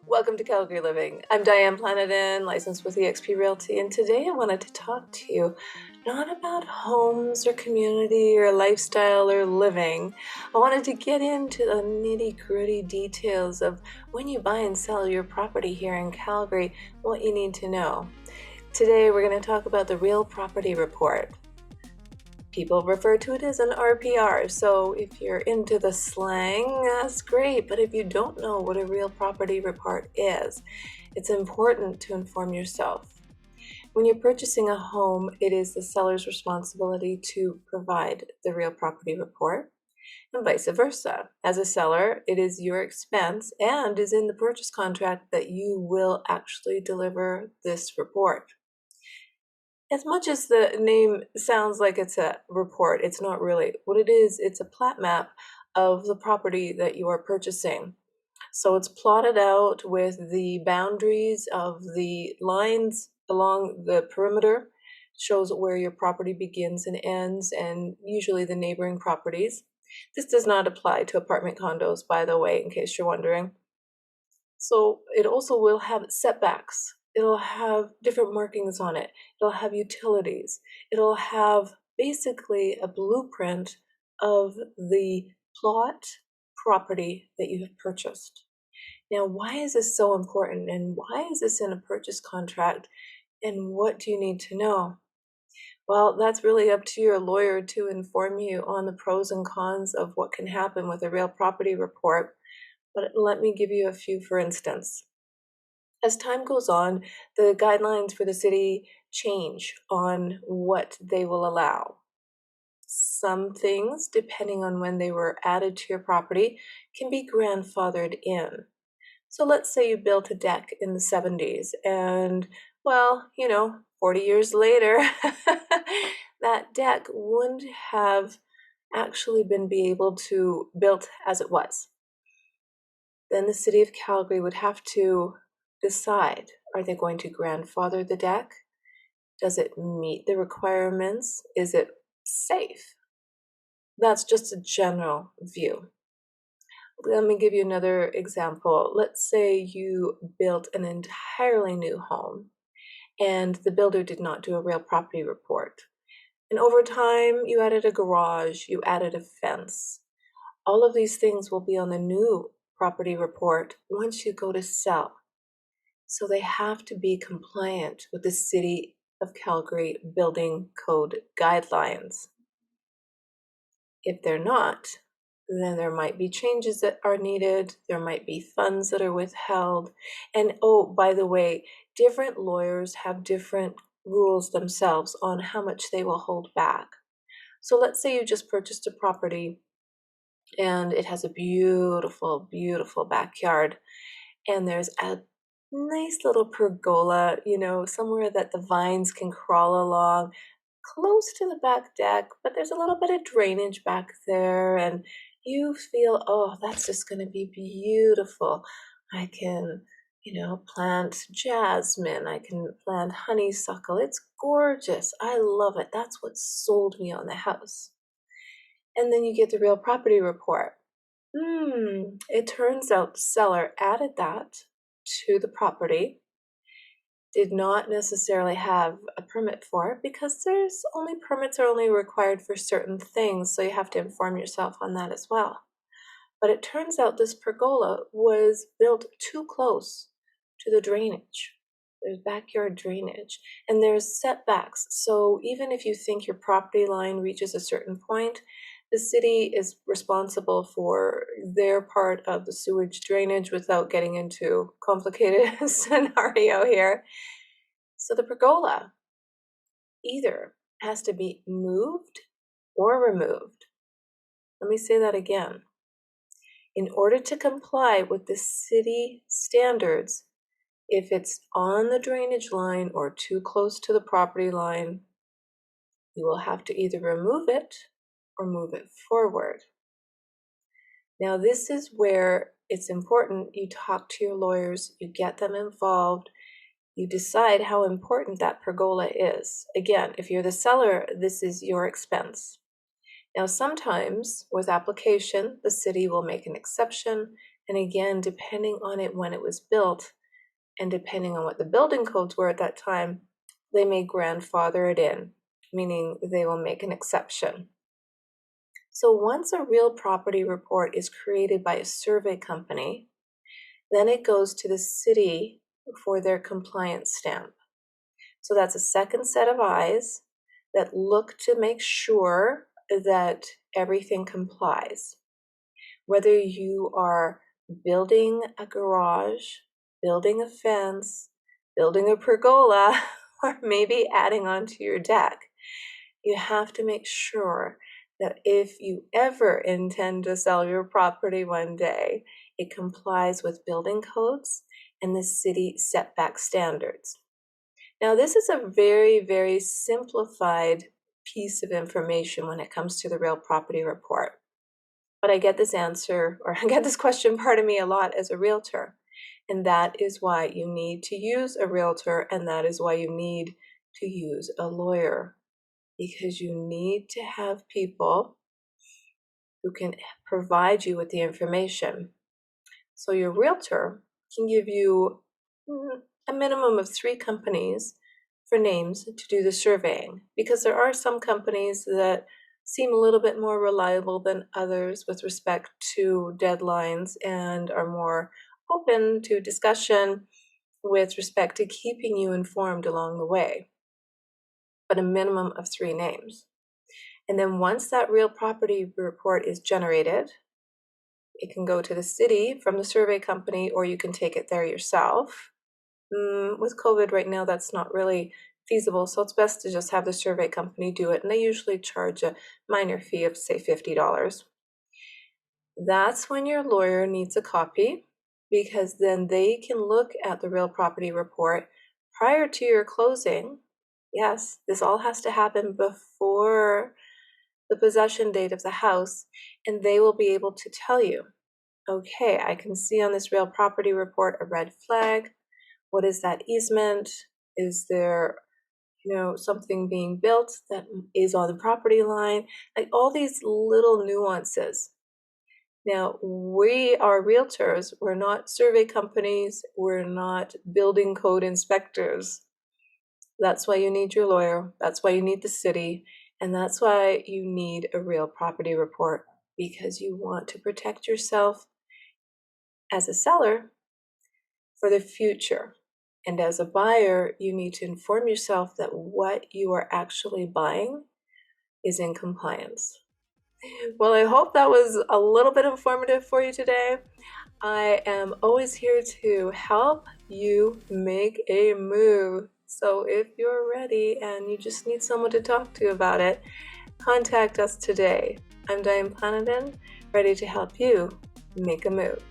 Welcome to Calgary Living. I'm Diane Planidin, licensed with eXp Realty, and today I wanted to talk to you not about homes or community or lifestyle or living. I wanted to get into the nitty-gritty details of when you buy and sell your property here in Calgary, what you need to know. Today we're going to talk about the Real Property Report. People refer to it as an RPR, so if you're into the slang, that's great, but if you don't know what a real property report is, it's important to inform yourself. When you're purchasing a home, it is the seller's responsibility to provide the real property report, and vice versa. As a seller, it is your expense and is in the purchase contract that you will actually deliver this report. As much as the name sounds like it's a report, it's not really. What it is, it's a plat map of the property that you are purchasing. So it's plotted out with the boundaries of the lines along the perimeter, shows where your property begins and ends, and usually the neighboring properties. This does not apply to apartment condos, by the way, in case you're wondering. So it also will have setbacks. It'll have different markings on it. It'll have utilities. It'll have basically a blueprint of the plot property that you have purchased. Now, why is this so important, and why is this in a purchase contract, and what do you need to know? Well, that's really up to your lawyer to inform you on the pros and cons of what can happen with a real property report, but let me give you a few for instance. As time goes on, the guidelines for the city change on what they will allow. Some things, depending on when they were added to your property, can be grandfathered in. So let's say you built a deck in the 70s and, 40 years later, that deck wouldn't have actually been able to built as it was. Then the City of Calgary would have to decide, are they going to grandfather the deck? Does it meet the requirements? Is it safe? That's just a general view. Let me give you another example. Let's say you built an entirely new home and the builder did not do a real property report. And over time, you added a garage, you added a fence. All of these things will be on the new property report once you go to sell. So they have to be compliant with the City of Calgary Building Code guidelines. If they're not, then there might be changes that are needed, there might be funds that are withheld, and oh, by the way, different lawyers have different rules themselves on how much they will hold back. So let's say you just purchased a property and it has a beautiful, beautiful backyard, and there's a nice little pergola, somewhere that the vines can crawl along, close to the back deck, but there's a little bit of drainage back there, and you feel, oh, that's just going to be beautiful. I can, plant jasmine, I can plant honeysuckle. It's gorgeous. I love it. That's what sold me on the house. And then you get the real property report. It turns out the seller added that to the property, did not necessarily have a permit for it because permits are only required for certain things, so you have to inform yourself on that as well. But it turns out this pergola was built too close to the drainage. There's backyard drainage and there's setbacks. So even if you think your property line reaches a certain point, the city is responsible for their part of the sewage drainage without getting into complicated scenario here. So the pergola either has to be moved or removed. Let me say that again. In order to comply with the city standards, if it's on the drainage line or too close to the property line, you will have to either remove it or move it forward. Now, this is where it's important you talk to your lawyers, you get them involved, you decide how important that pergola is. Again, if you're the seller, this is your expense. Now, sometimes with application, the city will make an exception And again, depending on it when it was built, and depending on what the building codes were at that time, they may grandfather it in, meaning they will make an exception. So once a real property report is created by a survey company, then it goes to the city for their compliance stamp. So that's a second set of eyes that look to make sure that everything complies. Whether you are building a garage, building a fence, building a pergola, or maybe adding onto your deck, you have to make sure that if you ever intend to sell your property one day, it complies with building codes and the city setback standards. Now, this is a very, very simplified piece of information when it comes to the real property report. But I get this answer, or I get this question, pardon me, a lot as a realtor. And that is why you need to use a realtor, and that is why you need to use a lawyer. Because you need to have people who can provide you with the information. So your realtor can give you a minimum of 3 companies for names to do the surveying, because there are some companies that seem a little bit more reliable than others with respect to deadlines and are more open to discussion with respect to keeping you informed along the way. But a minimum of 3 names. And then once that real property report is generated, it can go to the city from the survey company, or you can take it there yourself. With COVID right now, that's not really feasible, so it's best to just have the survey company do it, and they usually charge a minor fee of, say, $50. That's when your lawyer needs a copy, because then they can look at the real property report prior to your closing. Yes, this all has to happen before the possession date of the house, and they will be able to tell you, okay, I can see on this real property report a red flag. What is that easement? Is there, something being built that is on the property line? Like all these little nuances. Now, we are realtors. We're not survey companies. We're not building code inspectors. That's why you need your lawyer. That's why you need the city. And that's why you need a real property report, because you want to protect yourself as a seller for the future. And as a buyer, you need to inform yourself that what you are actually buying is in compliance. Well, I hope that was a little bit informative for you today. I am always here to help you make a move. So if you're ready and you just need someone to talk to about it, contact us today. I'm Diane Planidin, ready to help you make a move.